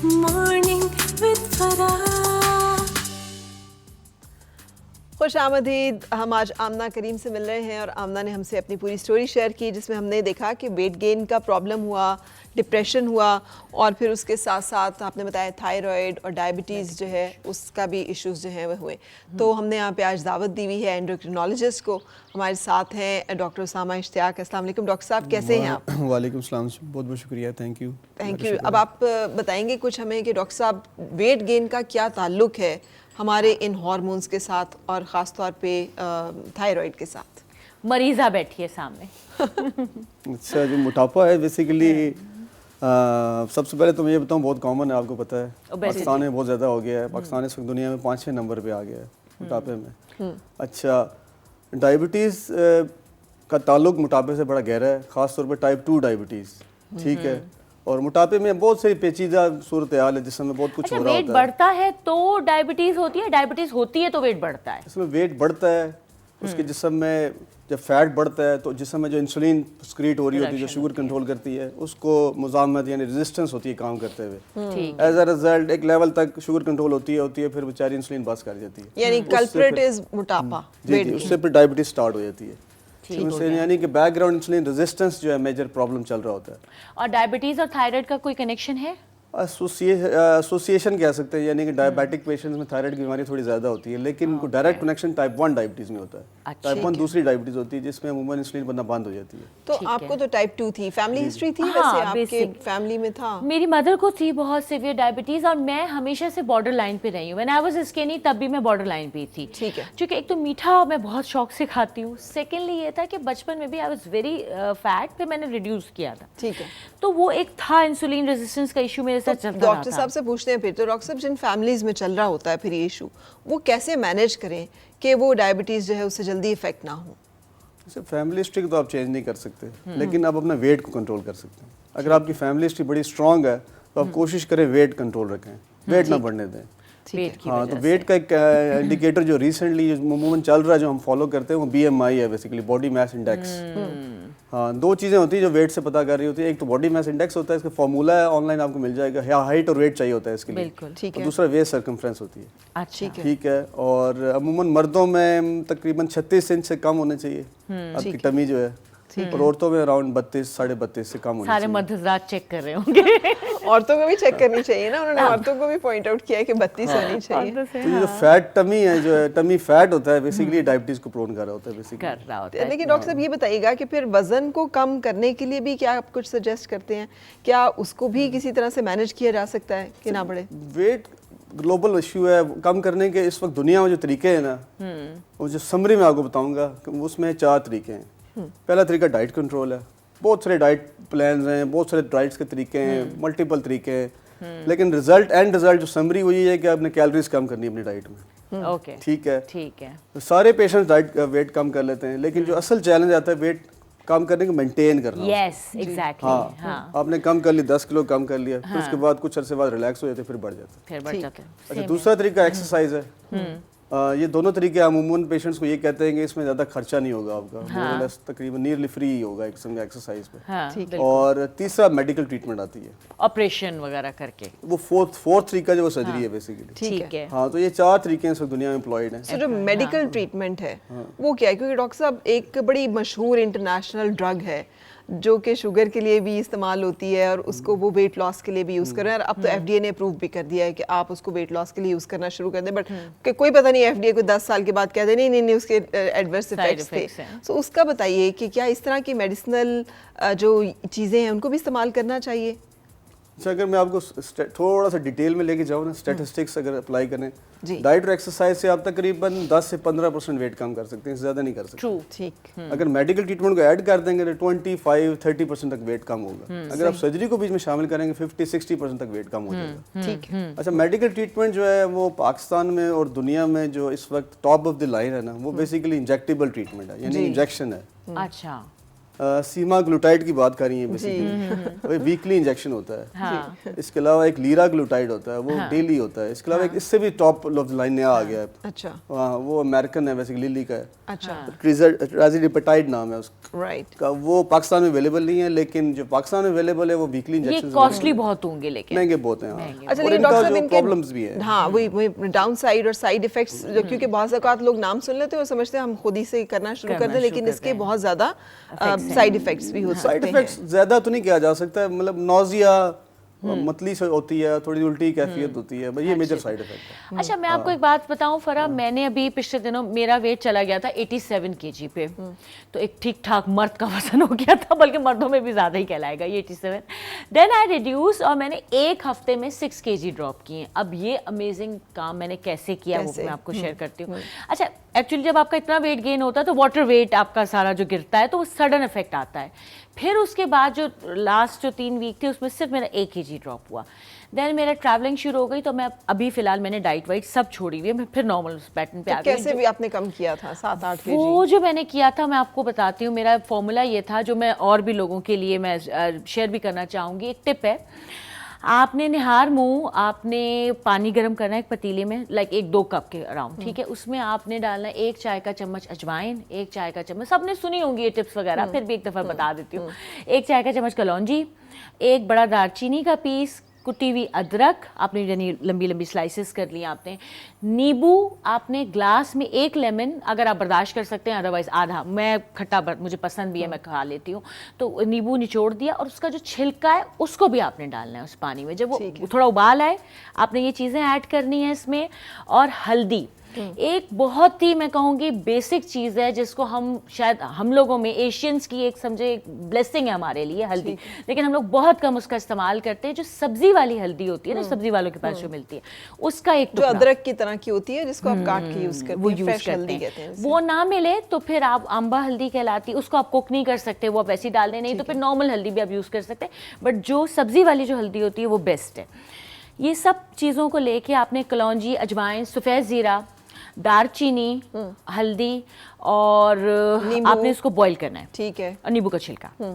Morning with Farah. خوش آمدید. ہم آج آمنہ کریم سے مل رہے ہیں اور آمنہ نے ہم سے اپنی پوری سٹوری شیئر کی جس میں ہم نے دیکھا کہ ویٹ گین کا پرابلم ہوا, ڈپریشن ہوا, اور پھر اس کے ساتھ ساتھ آپ نے بتایا تھائرائڈ اور ڈائبٹیز جو ہے اس کا بھی ایشوز جو ہیں وہ ہوئے. تو ہم نے یہاں پہ آج دعوت دی ہوئی ہے اینڈوکرینالوجسٹ کو. ہمارے ساتھ ہیں ڈاکٹر اسامہ اشتیاق. السلام علیکم ڈاکٹر صاحب, کیسے ہیں آپ؟ وعلیکم السلام, بہت بہت شکریہ, تھینک یو. اب آپ بتائیں گے کچھ ہمیں کہ ڈاکٹر صاحب ویٹ گین کا کیا تعلق ہے ہمارے ان ہارمونز کے ساتھ اور خاص طور پہ تھائرائڈ کے ساتھ؟ مریضہ بیٹھی ہے سامنے. اچھا, جو موٹاپا ہے بیسیکلی سب سے پہلے تو میں یہ بتاؤں بہت کامن ہے, آپ کو پتہ ہے پاکستان میں بہت زیادہ ہو گیا ہے. پاکستان اس وقت دنیا میں 5-6 نمبر پہ آ گیا ہے موٹاپے میں. اچھا, ڈائبٹیز کا تعلق موٹاپے سے بڑا گہرا ہے, خاص طور پہ ٹائپ 2 ڈائبٹیز. ٹھیک ہے, اور موٹاپے میں بہت ساری پیچیدہ صورتحال ہے جس میں بہت کچھ ہو رہا ہوتا ہے. ویٹ بڑھتا ہے تو ڈائبٹیز ہوتی ہے, ڈائبٹیز ہوتی ہے تو ویٹ بڑھتا ہے. اس میں ویٹ بڑھتا ہے, اس کے جسم میں جب فیٹ بڑھتا ہے تو جسم میں جو انسولین سکریٹ ہو رہی ہوتی ہے جو شوگر کنٹرول کرتی ہے اس کو مزاحمت یعنی ریزسٹنس ہوتی ہے کام کرتے ہوئے. ایز اے رزلٹ ایک لیول تک شوگر کنٹرول ہوتی ہے پھر بیچاری انسولین بس کر جاتی ہے, یعنی کلپریٹ از موٹاپا. جی, اس سے پھر ڈائبٹیز سٹارٹ ہو جاتی ہے. یعنی کہ بیک گراؤنڈ انسولین ریزسٹنس جو ہے میجر پرابلم چل رہا ہوتا ہے. اور ڈائبٹیز اور تھائرائڈ کا کوئی کنیکشن ہے؟ ایسوسیشن کہہ سکتے ہیں, یعنی کہ ڈائبیٹک پیشنٹس میں تھائرائڈ کی بیماری تھوڑی زیادہ ہوتی ہے, لیکن ڈائریکٹ کنیکشن ٹائپ 1 ڈائبٹیز میں ہوتا ہے. ٹائپ 1 دوسری ڈائبٹیز ہوتی ہے جس میں عموماً انسولین بننا بند ہو جاتی ہے. تو آپ کو تو ٹائپ 2 تھی, فیملی ہسٹری تھی ویسے آپ کے فیملی میں تھا؟ میری مدر کو تھی بہت سیویئر ڈائبٹیز, اور میں ہمیشہ سے بارڈر لائن پہ رہی ہوں. وین آئی واز اسکینی تب بھی میں بارڈر لائن پہ تھی. ٹھیک ہے, چونکہ ایک تو میٹھا میں بہت شوق سے کھاتی ہوں, سیکنڈلی یہ تھا کہ بچپن میں بھی آئی واز ویری فیٹ, پھر میں نے ریڈیوس کیا تھا. ٹھیک ہے, تو وہ ایک تھا انسولین ریزسٹنس کا ایشو میرے ساتھ چلتا رہا. ڈاکٹر صاحب سے پوچھتے ہیں پھر تو ڈاکٹر صاحب جن فیملیز میں چل رہا ہوتا ہے پھر یہ ایشو, وہ کیسے مینیج کریں کہ وہ ڈائبٹیز جو ہے اس سے جلدی افیکٹ نہ ہو؟ فیملی ہسٹری کو تو آپ چینج نہیں کر سکتے, لیکن آپ اپنا ویٹ کو کنٹرول کر سکتے ہیں. اگر آپ کی فیملی ہسٹری بڑی اسٹرانگ ہے تو آپ کوشش کریں ویٹ کنٹرول رکھیں, ویٹ نہ بڑھنے دیں. ہاں, تو ویٹ کا ایک انڈیکیٹر جو ریسنٹلی عموماً چل رہا ہے جو ہم فالو کرتے ہیں وہ BMI ہے, بیسیکلی باڈی میس انڈیکس. ہاں, 2 چیزیں ہوتی ہیں جو ویٹ سے پتہ کر رہی ہوتی ہے. ایک تو باڈی میس انڈیکس ہوتا ہے, اس کا فارمولا ہے آن لائن آپ کو مل جائے گا, ہائٹ اور ویٹ چاہیے ہوتا ہے اس کے لیے. ٹھیک ہے, دوسرا ویسٹ سرکمفرنس ہوتی ہے. اچھا, ٹھیک ہے, اور عموماً مردوں میں تقریباً 36 انچ سے کم ہونے چاہیے آپ کی ٹمی جو ہے, اور عورتوں میں اراؤنڈ 32-32.5 سے کم ہونی چاہیے. سارے مدرزات چیک کر رہے ہوں گے. عورتوں کو بھی چیک کرنی چاہیے نا, انہوں نے عورتوں کو بھی پوائنٹ آؤٹ کیا ہے کہ 32 ہونی چاہیے. تو یہ جو فیٹ ٹمی ہے, جو ہے ٹمی فیٹ ہوتا ہے, بیسیکلی ڈائبٹیز کو پرون کر رہا ہوتا ہے بیسیکلی. لیکن ڈاکٹر صاحب یہ بتائیے گا کہ پھر وزن کو کم کرنے کے لیے بھی کیا آپ کچھ سجیسٹ کرتے ہیں, کیا اس کو بھی کسی طرح سے مینیج کیا جا سکتا ہے کہ نہ بڑھے؟ ویٹ گلوبل ایشو ہے, کم کرنے کے اس وقت دنیا میں جو طریقے ہیں نا, وہ جو سمری میں آپ کو بتاؤں گا اس میں 4 طریقے ہیں. پہلا طریقہ ڈائٹ کنٹرول ہے. بہت سارے ڈائٹ پلانز ہیں, بہت سارے ڈائٹس کے طریقے ہیں, ملٹیپل طریقے ہیں, لیکن اینڈ رزلٹ جو سمری وہ یہ ہے کہ آپ نے کیلوریز کم کرنی ہے اپنی ڈائٹ میں. اوکے, ٹھیک ہے, ٹھیک ہے. سارے پیشنٹس ڈائٹ ویٹ کم کر لیتے ہیں, لیکن جو اصل چیلنج آتا ہے ویٹ کم کرنے کو مینٹین کرنا. یس, ایگزیکٹلی. ہاں, آپ نے کم کر لی 10 کلو کم کر لیا, پھر اس کے بعد کچھ عرصے بعد ریلیکس ہو جاتے, پھر بڑھ جاتا. اچھا, دوسرا طریقہ ایکسرسائز ہے. یہ دونوں طریقے عموماً پیشنٹس کو یہ کہتے ہیں کہ اس میں زیادہ خرچہ نہیں ہوگا آپ کا, تقریباً نیئرلی فری ہوگا ایک قسم کا ایکسرسائز پہ. اور تیسرا میڈیکل ٹریٹمنٹ آتی ہے, آپریشن وغیرہ کر کے. وہ فورتھ طریقہ جو وہ سرجری ہے بیسیکلی. ٹھیک ہے. ہاں, تو یہ 4 طریقے اس دنیا میں امپلائڈ ہیں. جو میڈیکل ٹریٹمنٹ ہے وہ کیا ہے؟ کیونکہ ڈاکٹر صاحب ایک بڑی مشہور انٹرنیشنل ڈرگ ہے جو کہ شوگر کے لیے بھی استعمال ہوتی ہے اور اس کو وہ ویٹ لاس کے لیے بھی یوز کر رہے ہیں, اور اب تو FDA نے اپروو بھی کر دیا ہے کہ آپ اس کو ویٹ لاس کے لیے یوز کرنا شروع کر دیں. بٹ کوئی پتہ نہیں FDA کو 10 سال کے بعد کہہ دیں نہیں اس کے ایڈورس ایفیکٹس تھے. سو اس کا بتائیے کہ کیا اس طرح کی میڈیسنل جو چیزیں ہیں ان کو بھی استعمال کرنا چاہیے؟ اچھا, اگر میں آپ کو تھوڑا سا ڈیٹیل میں لے کے جاؤں نا, اسٹیٹسٹکس اگر اپلائی کریں, ڈائٹ اور ایکسرسائز سے آپ تقریباً 10 سے 15% ویٹ کم کر سکتے ہیں, زیادہ نہیں کر سکتے. ٹھیک. اگر میڈیکل ٹریٹمنٹ کو ایڈ کر دیں گے تو 25-30% تک ویٹ کم ہوگا. اگر آپ سرجری کو بیچ میں شامل کریں گے 50-60% تک ویٹ کم ہو جائے گا. ٹھیک ہے. اچھا, میڈیکل ٹریٹمنٹ جو ہے وہ پاکستان میں اور دنیا میں جو اس وقت ٹاپ آف دی لائن ہے نا, وہ بیسیکلی انجیکٹیبل ٹریٹمنٹ ہے, یعنی انجیکشن ہے. اچھا, سیما گلوٹائڈ کی بات کر رہی ہیں بیسیکلی, وہ ویکلی انجیکشن ہوتا ہے. اس کے علاوہ ایک لیرا گلوٹائڈ ہوتا ہے, وہ ڈیلی ہوتا ہے. اس کے علاوہ اس سے بھی ٹاپ آف لائن نیا آ گیا ہے. اچھا, وہ امریکن ہے بیسیکلی, لیلی کا ہے. اچھا, ٹرازیڈیپٹائڈ نام ہے اس رائٹ کا. وہ پاکستان میں اویلیبل نہیں ہے, لیکن جو پاکستان میں اویلیبل ہے وہ ویکلی انجیکشن یہ کاسٹلی بہت ہوں گے, لیکن مہنگے بہت ہیں. اچھا, اور لیکن ان ڈاکٹر کا صاحب جو ان کے پرابلمز بھی ہیں, ہاں وہی ڈاؤن سائڈ اور سائڈ ایفیکٹس, کیونکہ بعض اوقات لوگ نام سن لیتے ہیں اور سمجھتے ہیں ہم خود ہی سے کرنا شروع کر دیں, لیکن اس کے بہت زیادہ سائڈ ایفیکٹس بھی ہو سائڈ سکتے ہیں. افیکٹس زیادہ تو نہیں کیا جا سکتا, مطلب نوزیا, متلی سے ہوتی ہے, تھوڑی الٹی کیفیت ہوتی ہے, یہ میجر سائڈ افیکٹ ہے. اچھا, میں آپ کو ایک بات بتاؤں فرح, میں نے ابھی پچھلے دنوں میرا ویٹ چلا گیا تھا 87 kg پہ, تو ایک ٹھیک ٹھاک مرد کا وزن ہو گیا تھا, بلکہ مردوں میں بھی زیادہ ہی کہلائے گا یہ 87. دین آئی ریڈیوس, اور میں نے ایک ہفتے میں 6 kg ڈراپ کیے. اب یہ امیزنگ کام میں نے کیسے کیا وہ میں آپ کو شیئر کرتی ہوں. اچھا, ایکچولی جب آپ کا اتنا ویٹ گین ہوتا ہے تو واٹر ویٹ آپ کا سارا جو گرتا ہے تو وہ سڈن افیکٹ آتا ہے. پھر اس کے بعد جو لاسٹ جو 3 ویک تھے اس میں صرف میرا 1 kg ڈراپ ہوا. دین میرا ٹریولنگ شروع ہو گئی, تو میں ابھی فی الحال میں نے ڈائٹ وائٹ سب چھوڑی ہوئی ہے, میں پھر نارمل پیٹرن پہ آ گئی. کیسے بھی آپ نے کم کیا تھا 7-8 kg؟ وہ جو میں نے کیا تھا میں آپ کو بتاتی ہوں. میرا فارمولا یہ تھا جو میں اور بھی لوگوں کے لیے میں شیئر بھی کرنا چاہوں گی. ایک ٹپ ہے, آپ نے نہار منہ آپ نے پانی گرم کرنا ہے ایک پتیلے میں, لائک 1-2 کپ کے اراؤنڈ, ٹھیک ہے. اس میں آپ نے ڈالنا ہے 1 چائے کا چمچ اجوائن, 1 چائے کا چمچ, سب نے سنی ہوں گی یہ ٹپس وغیرہ, پھر بھی ایک دفعہ بتا دیتی ہوں. 1 چائے کا چمچ کلونجی, 1 بڑا دار چینی کا پیس, کٹی ہوئی ادرک آپ نے یعنی لمبی لمبی سلائسز کر لی آپ نے, نیبو آپ نے گلاس میں 1 لیمن, اگر آپ برداشت کر سکتے ہیں, ادروائز آدھا, میں کھٹا مجھے پسند بھی ہے میں کھا لیتی ہوں, تو نیبو نچوڑ دیا, اور اس کا جو چھلکا ہے اس کو بھی آپ نے ڈالنا ہے اس پانی میں. جب وہ تھوڑا ابال آئے آپ نے یہ چیزیں ایڈ کرنی ہیں اس میں. اور ہلدی ایک بہت ہی میں کہوں گی بیسک چیز ہے جس کو ہم شاید ہم لوگوں میں ایشینس کی ایک سمجھے بلیسنگ ہے ہمارے لیے ہلدی, لیکن ہم لوگ بہت کم اس کا استعمال کرتے ہیں. جو سبزی والی ہلدی ہوتی ہے نا, سبزی والوں کے پاس جو ملتی ہے, اس کا ایک جو ادرک کی طرح کی ہوتی ہے جس کو آپ کاٹ کے یوز کرتے ہیں, وہ یوز کرتے ہیں. وہ نہ ملے تو پھر آپ آمبا ہلدی کہلاتی ہے, اس کو آپ کوک نہیں کر سکتے, وہ آپ ویسی ڈال دیں, نہیں تو پھر نارمل ہلدی بھی آپ یوز کر سکتے ہیں, بٹ جو سبزی والی جو ہلدی ہوتی ہے وہ بیسٹ ہے. یہ سب چیزوں کو لے کے آپ نے کلونجی, اجوائن, سفید زیرہ, دار چینی, ہلدی, اور آپ نے اس کو بوائل کرنا ہے, ٹھیک ہے, اور نیبو کا چھلکا.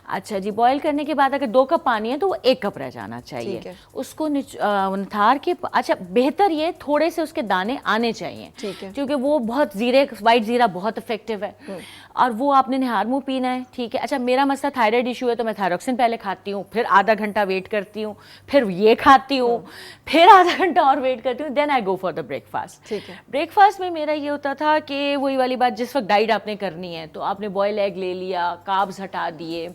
اچھا جی, بوائل کرنے کے بعد اگر 2 کپ پانی ہے تو وہ 1 کپ رہ جانا چاہیے. اس کو نتھار کے, اچھا بہتر یہ تھوڑے سے اس کے دانے آنے چاہیے, کیونکہ وہ بہت زیرے, وائٹ زیرہ بہت افیکٹو ہے, اور وہ آپ نے نہار منہ پینا ہے, ٹھیک ہے. اچھا, میرا مسئلہ تھائرائڈ ایشو ہے تو میں تھائروکسن پہلے کھاتی ہوں, پھر آدھا گھنٹہ ویٹ کرتی ہوں, پھر یہ کھاتی ہوں, پھر آدھا گھنٹہ اور ویٹ کرتی ہوں, then I go for the breakfast. Breakfast میں میرا یہ ہوتا تھا کہ وہی والی بات, جس وقت ڈائٹ آپ نے کرنی ہے تو آپ نے بوائل ایگ لے لیا, کاربز ہٹا دیے,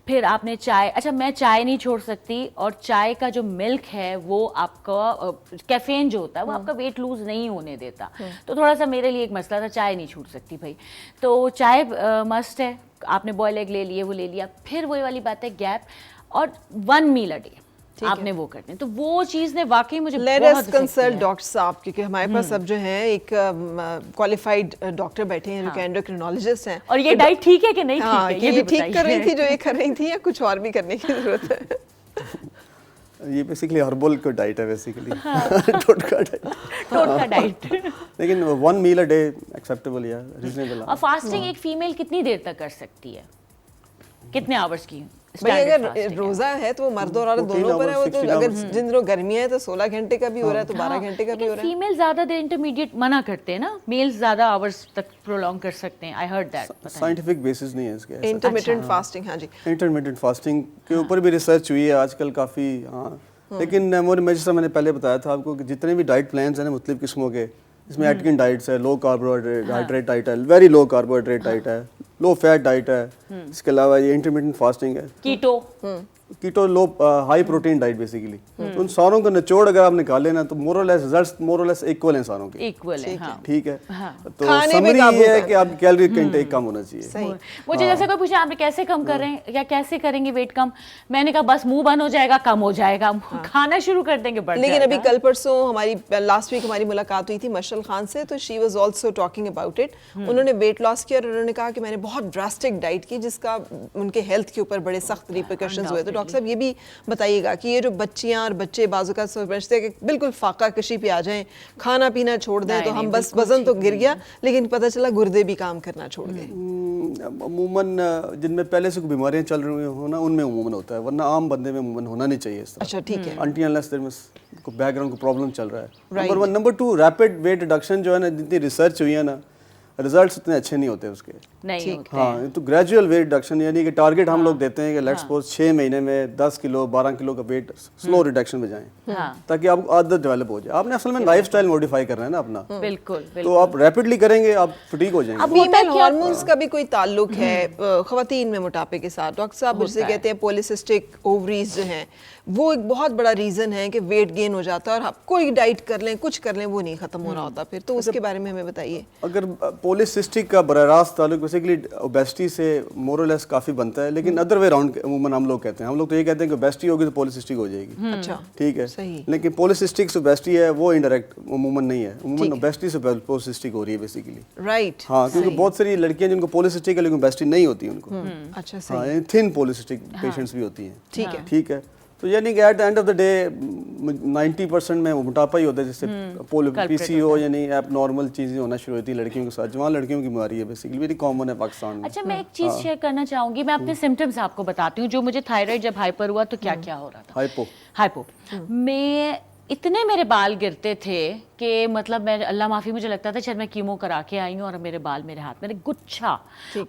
پھر آپ نے چائے, اچھا میں چائے نہیں چھوڑ سکتی, اور چائے کا جو ملک ہے وہ آپ کا کیفین جو ہوتا ہے وہ آپ کا ویٹ لوز نہیں ہونے دیتا, تو تھوڑا سا میرے لیے ایک مسئلہ تھا, چائے نہیں چھوٹ سکتی بھائی, تو چائے مسٹ ہے. آپ نے بوائل ایگ لے لیے, وہ لے لیا, پھر وہی والی بات ہے گیپ, اور 1 میل اے ڈے آپ نے وہ کرنے, تو وہ چیز نے واقعی مجھے بہت کنسلٹ ڈاکٹر صاحب, کیونکہ ہمارے پاس اب جو ہیں ایک کوالیفائڈ ڈاکٹر بیٹھے ہیں جو کہ اینڈوکرینالوجسٹ ہیں. اور یہ ڈائٹ ٹھیک ہے کہ نہیں ٹھیک ہے, یہ بھی ٹھیک کر رہی تھی جو یہ کر رہی تھی, یا کچھ اور بھی کرنے کی ضرورت ہے؟ یہ بیسیکلی ہربل کا ڈائٹ ہے بیسیکلی, ٹوٹکا ڈائٹ, لیکن 1 میل اے ڈے ایکسیپٹیبل ہے, ریزنیبل ہے. اور فاسٹنگ ایک فیمیل کتنی دیر تک کر سکتی ہے, کتنے آورس کی؟ بھائی اگر روزہ ہے تو وہ مرد اور عورت دونوں پر ہے, وہ تو اگر جن دنوں گرمیاں ہیں تو 16 گھنٹے کا بھی ہو رہا ہے تو 12 گھنٹے کا بھی ہو رہا ہے. فیمیل زیادہ دیر انٹرمیڈیٹ منع کرتے ہیں نا, میل زیادہ آورس تک پرولونگ کر سکتے ہیں, I heard that. Scientific basis نہیں ہے اس کے. انٹرمیٹنٹ فاسٹنگ, ہاں جی, انٹرمیٹنٹ فاسٹنگ کے اوپر بھی ریسرچ ہوئی ہے آج کل کافی, ہاں, لیکن جیسا میں نے پہلے بتایا تھا آپ کو کہ جتنے بھی ڈائٹ پلانس ہیں نا مختلف قسموں کے, اس میں ایٹکن ڈائٹس ہے, لو کاربوہائیڈریٹ ڈائٹ ہے, ویری لو کاربوہائیڈریٹ ڈائٹ ہے, لو فیٹ ڈائٹ ہے, اس کے علاوہ یہ انٹرمیٹنٹ فاسٹنگ ہے, کیٹو لو ہائی پروٹین ڈائٹ بیسیکلی. تو ان ساروں کا نچوڑ اگر آپ نکالیں نا تو مور اور لیس ریزلٹس مور اور لیس ایکول ہیں ساروں کے, ایکول ہیں, ٹھیک ہے. تو سمری یہ ہے کہ آپ کیلری کا انٹیک کم ہونا چاہیے. مجھے جیسے کوئی پوچھا آپ کیسے کم کر رہے ہیں یا کیسے کریں گے ویٹ کم, میں نے کہا بس منہ بند ہو جائے گا کم ہو جائے گا, کھانا شروع کر دیں گے بڑھ جائے گا. لیکن ابھی کل پرسوں ہماری لاسٹ ویک ہماری ملاقات ہوئی تھی مشرل خان سے, تو she was also talking about it. انہوں نے ویٹ لاس کیا اور انہوں نے کہا کہ میں نے بہت ڈراسٹک ڈائٹ کی جس کا ان کے ہیلتھ کے اوپر بڑے سخت ریپرکشنز ہوئے. تو ڈاکٹر صاحب یہ بھی بتائیے گا کہ یہ جو بچیاں اور بچے بعض اوقات سمجھتے ہیں کہ بالکل فاقہ کشی پہ آ جائیں, کھانا پینا چھوڑ دیں تو ہم بس وزن تو گر گیا لیکن پتہ چلا گردے بھی کام کرنا چھوڑ گئے. عموماً جن میں پہلے سے کوئی بیماریاں چل رہی ہوں نا ان میں عموماً ہوتا ہے, ورنہ عام بندے میں عموماً ہونا نہیں چاہیے اس طرح. اچھا ٹھیک ہے. انٹی انلیس دیر میں بیک گراؤنڈ کو پرابلم چل رہا ہے. Number 1. Number 2, rapid weight reduction جو ہے نا, جتنی ریسرچ ہوئی ہے نا, رزلٹس اتنے اچھے نہیں ہوتے اس کے. نہیں ہاں, تو گریجول ویٹ ریڈکشن یعنی کہ ٹارگیٹ ہم لوگ دیتے ہیں کہ لیٹس سپوز 6 مہینے میں 10 کلو 12 کلو کا ویٹ سلو ریڈکشن میں جائیں تاکہ آپ کو عادت ڈیولپ ہو جائے. آپ نے اصل میں لائف اسٹائل موڈیفائی کرنا ہے نا اپنا. بالکل. تو آپ ریپڈلی کریں گے آپ فٹیگ ہو جائیں گے. فیمیل ہارمونز کا بھی کوئی تعلق ہے خواتین میں موٹاپے کے ساتھ؟ ڈاکٹر صاحب جسے کہتے ہیں پولیسسٹک اووریز جو ہیں وہ ایک بہت بڑا ریزن ہے کہ ویٹ گین ہو جاتا ہے اور آپ کوئی ڈائٹ کر لیں کچھ کر لیں وہ نہیں ختم ہو رہا ہوتا پھر. تو اس کے بارے میں ہمیں بتائیے. اگر پولیسسٹک کا براہ راست تعلق بیسیکلی اوبیسٹی سے مور اور لیس کافی بنتا ہے, لیکن ادر وے راؤنڈ عموماً ہم لوگ کہتے ہیں, ہم لوگ تو یہ کہتے ہیں کہ اوبیسٹی ہوگی تو پولیسسٹک ہو جائے گی. اچھا ٹھیک ہے, صحیح. لیکن پولیسسٹک سے اوبیسٹی ہے وہ انڈائریکٹ عموماً نہیں ہے, عموماً اوبیسٹی سے پولیسسٹک ہو رہی ہے بیسیکلی. رائٹ. ہاں, کیونکہ بہت ساری لڑکیاں جن کو پولیسسٹک ہے لیکن اوبیسٹی نہیں ہوتی ان کو. اچھا ہاں, یعنی تھن پولیسسٹک پیشنٹس بھی ہوتی ہیں. ٹھیک ہے. ٹھیک ہے, تو یعنی کہ at the end of the day 90% میں موٹاپا ہی ہوتا ہے جس سے پی سی او یعنی ایپ نارمل چیزیں ہونا شروع ہوتی ہیں لڑکیوں کے ساتھ. جوان لڑکیوں کی بیماری ہے بیسیکلی, ویری کامن ہے پاکستان میں. اچھا میں ایک چیز شیئر کرنا چاہوں گی, میں اپنے سمٹمز آپ کو بتاتی ہوں. جو مجھے تھائرائڈ جب ہائپر ہوا تو کیا کیا ہو رہا تھا. ہائپو میں اتنے میرے بال گرتے تھے کہ مطلب میں اللہ معافی مجھے لگتا تھا شاید میں کیمو کرا کے آئی ہوں اور میرے بال میرے ہاتھ میں گچھا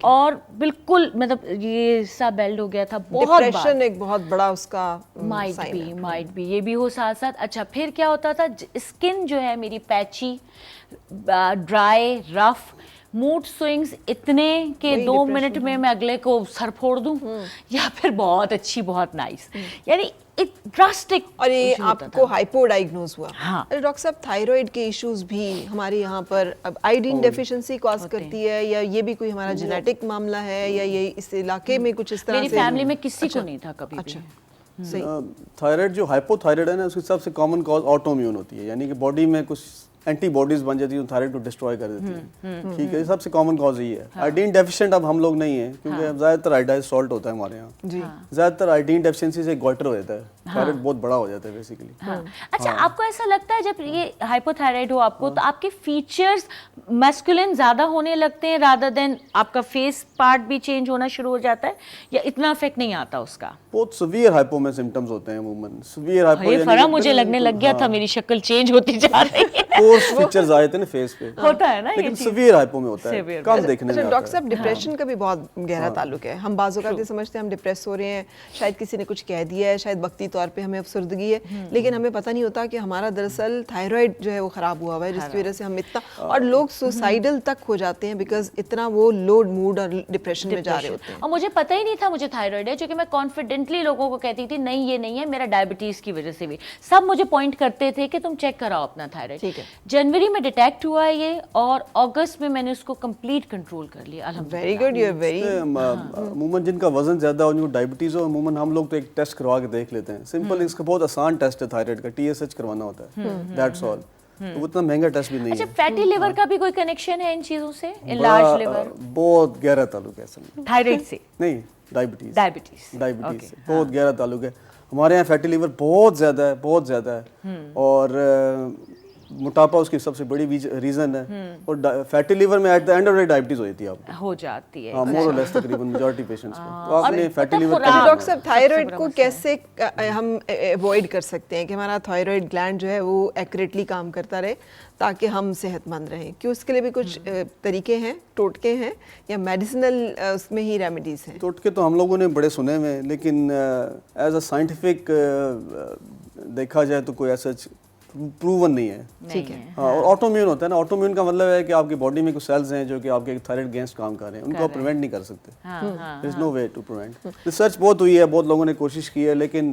اور بالکل مطلب یہ سا بیلڈ ہو گیا تھا. بہت ڈپریشن ایک بہت بڑا اس کا مائٹ بھی یہ بھی ہو ساتھ ساتھ. اچھا پھر کیا ہوتا تھا, اسکن جو ہے میری پیچی, ڈرائی, رف, موڈ سوئنگز اتنے کہ 2 منٹ میں اگلے کو سر پھوڑ دوں یا پھر بہت اچھی بہت نائس, یعنی ڈراسٹک. اور یہ آپ کو ہائپو ڈائگنوز ہوا. ہاں ڈاکٹر صاحب تھائرائڈ کے ایشوز بھی ہمارے یہاں پر اب آئیڈین ڈیفیشنسی کاز کرتی ہے یا یہ بھی کوئی ہمارا جینیٹک معاملہ ہے یا یہ اس علاقے میں کچھ اس طرح سے؟ میری فیملی میں کسی کو نہیں تھا کبھی. اچھا صحیح. تھائرائڈ جو ہائپو تھائرائڈ ہے نا, اس کی سب سے کامن کاز آٹو امیون ہوتی ہے, یعنی کہ باڈی میں کچھ اینٹی باڈیز بن جاتی ہیں تھائرائڈ کو ڈسٹروائے کر دیتی ہیں. ٹھیک ہے, سب سے کامن کاز یہی ہے. آئیڈین ڈیفیشینٹ اب ہم لوگ نہیں ہیں کیونکہ زیادہ تر آئیڈائز سالٹ ہوتا ہے ہمارے یہاں. زیادہ تر آئیڈین ڈیفیشنسی سے گوائٹر ہو جاتا ہے, تھائرائڈ بہت بڑا ہو جاتا ہے بیسیکلی. اچھا آپ کو ایسا لگتا ہے جب یہ ہائپو تھائرائڈ ہو آپ کو تو آپ کے فیچرز میسکولین زیادہ ہونے لگتے ہیں رادر دین آپ کا فیس پارٹ بھی چینج ہونا شروع ہو جاتا ہے یا اتنا افیکٹ نہیں آتا اس کا؟ بہت سیویئر ہائپو میں سمٹمز ہوتے ہیں عموماً. سیویئر ہائپو یہ فرا مجھے لگنے لگ گیا تھا میری شکل چینج ہوتی جا رہی ہے. کورس فیچرز آئے تھے نا فیس پہ, ہوتا ہے نا, لیکن سیویئر ہائپو میں ہوتا ہے, کم دیکھنے میں. ڈاکٹر صاحب ڈپریشن کا بھی بہت گہرا تعلق ہے. ہم بعض اوقات یہ سمجھتے ہیں ہم ڈپریس ہو رہے ہیں, شاید کسی نے کچھ کہہ دیا ہے, شاید وقتی طور پہ ہمیں افسردگی ہے, لیکن ہمیں پتہ نہیں ہوتا کہ ہمارا دراصل تھائرائڈ جو ہے وہ خراب ہوا ہوا ہے جس کی وجہ سے ہم اتنا, اور لوگ سوسائڈل تک ہو جاتے ہیں بیکاز اتنا وہ لوڈ موڈ اور ڈپریشن میں جا رہے ہوتے ہیں. اور مجھے پتہ ہی نہیں تھا مجھے تھائرائڈ ہے, چونکہ میں کانفیڈنٹلی لوگوں کو کہتی تھی نہیں یہ نہیں ہے, میرا ڈائبٹیز کی وجہ سے بھی سب مجھے پوائنٹ کرتے تھے کہ تم چیک کراؤ اپنا تھائرائڈ. جنوری میں ڈیٹیکٹ ہوا ہے یہ اور اگست میں نے اس کو کمپلیٹ کنٹرول کر لیا الحمدللہ. Very good, you are very. عموماً جن کا وزن زیادہ ہو, جن کو ڈائبٹیز ہو, عموماً ہم لوگ تو ایک ٹیسٹ کروا کے دیکھ لیتے ہیں. سمپل, اس کا بہت آسان ٹیسٹ ہے تھائرائڈ کا, TSH کروانا ہوتا ہے, دیٹس آل. تو اتنا مہنگا ٹیسٹ بھی نہیں ہے. اچھا فیٹی لیور کا بھی کوئی کنیکشن ہے ان چیزوں سے؟ لارج لیور بہت گہرا تعلق ہے اصل میں تھائرائڈ سے نہیں, ڈائبٹیز ڈائبٹیز سے بہت گہرا تعلق ہے. ہمارے یہاں فیٹی لیور بہت زیادہ ہے, بہت زیادہ ہے, اور موٹاپا اس کی سب سے بڑی ریزن ہے. اور فیٹی لیور میں at the end of the diabetes ہو جاتی ہے. ہاں, مور اور لیس تقریباً میجورٹی پیشنٹس کو. تو آپ نے فیٹی لیور کا ڈاکٹر صاحب تھائرائڈ کو کیسے ہم اوائڈ کر سکتے ہیں کہ ہمارا تھائرائڈ گلینڈ جو ہے وہ ایکوریٹلی کام کرتا رہے تاکہ ہم صحت مند رہیں؟ کیوں اس کے لیے بھی کچھ طریقے ہیں, ٹوٹکے ہیں یا میڈیسنل اس میں ہی ریمیڈیز ہیں؟ ٹوٹکے تو ہم لوگوں نے بڑے سنے ہوئے ہیں, لیکن ایز اے سائنٹیفک دیکھا جائے تو کوئی ایسا پروون نہیں ہے. ٹھیک ہے. ہاں, اور آٹو امیون ہوتا ہے نا. آٹو امیون کا مطلب ہے کہ آپ کی باڈی میں کچھ سیلز ہیں جو کہ آپ کے تھائرائڈ اگینسٹ کام کر رہے ہیں, ان کو آپ پریونٹ نہیں کر سکتے. دیر از نو وے ٹو پریونٹ. ریسرچ بہت ہوئی ہے, بہت لوگوں نے کوشش کی ہے, لیکن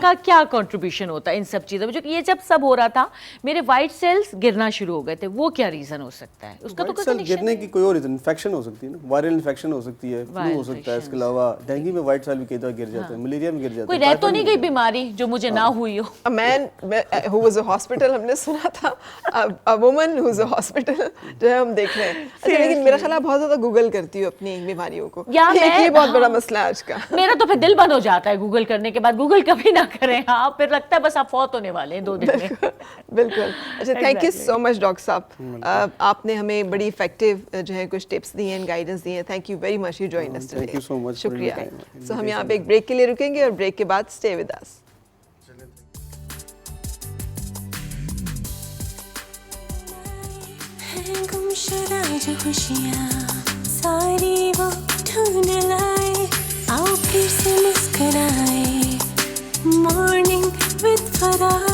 کا کیا کنٹریبیوشن ہوتا ہے ان سب چیزوں میں؟ جو کہ یہ جب سب ہو رہا تھا میرے وائٹ سیلز گرنا شروع ہو گئے تھے, وہ کیا ریزن ہو سکتا ہے اس کا؟ تو سیل گرنے کی کوئی اور ریزن, انفیکشن ہو سکتی ہے نا, وائرل انفیکشن ہو سکتی ہے, فلو ہو سکتا ہے, اس کے علاوہ ڈینگی میں وائٹ سیل بھی کئی دفعہ گر جاتے ہیں, ملیریا میں گر جاتے ہیں. کوئی رہ تو نہیں گئی بیماری جو مجھے نہ ہوئی ہو؟ A man who was a hospital, ہم نے سنا تھا, a woman who was a hospital, جو ہے ہم دیکھ رہے ہیں. اچھا لیکن میرا خیال ہے بہت زیادہ گوگل کرتی ہوں اپنی بیماریوں کو, یہ بہت بڑا مسئلہ ہے آج کا. میرا تو پھر دل بند ہو جاتا ہے گوگل کرنے کے بعد, گوگل کبھی نہ کریں آپ, پھر لگتا ہے بس آپ فوت ہونے والے ہیں 2 دن میں. بالکل. اچھا thank you so much doctor صاحب, آپ نے ہمیں بڑی افیکٹو جو ہے کچھ ٹپس دی ہیں, گائیڈنس دی ہیں. Thank you very much, you join us today. شکریہ. سو ہم یہاں پہ ایک بریک کے لیے رکیں گے اور بریک کے بعد اسٹے ود اس. گمشدہ جو خوشیاں ساری وہ ڈھونڈ لائے, آؤ پھر سے مسکرائے, مارننگ وتھ فرا.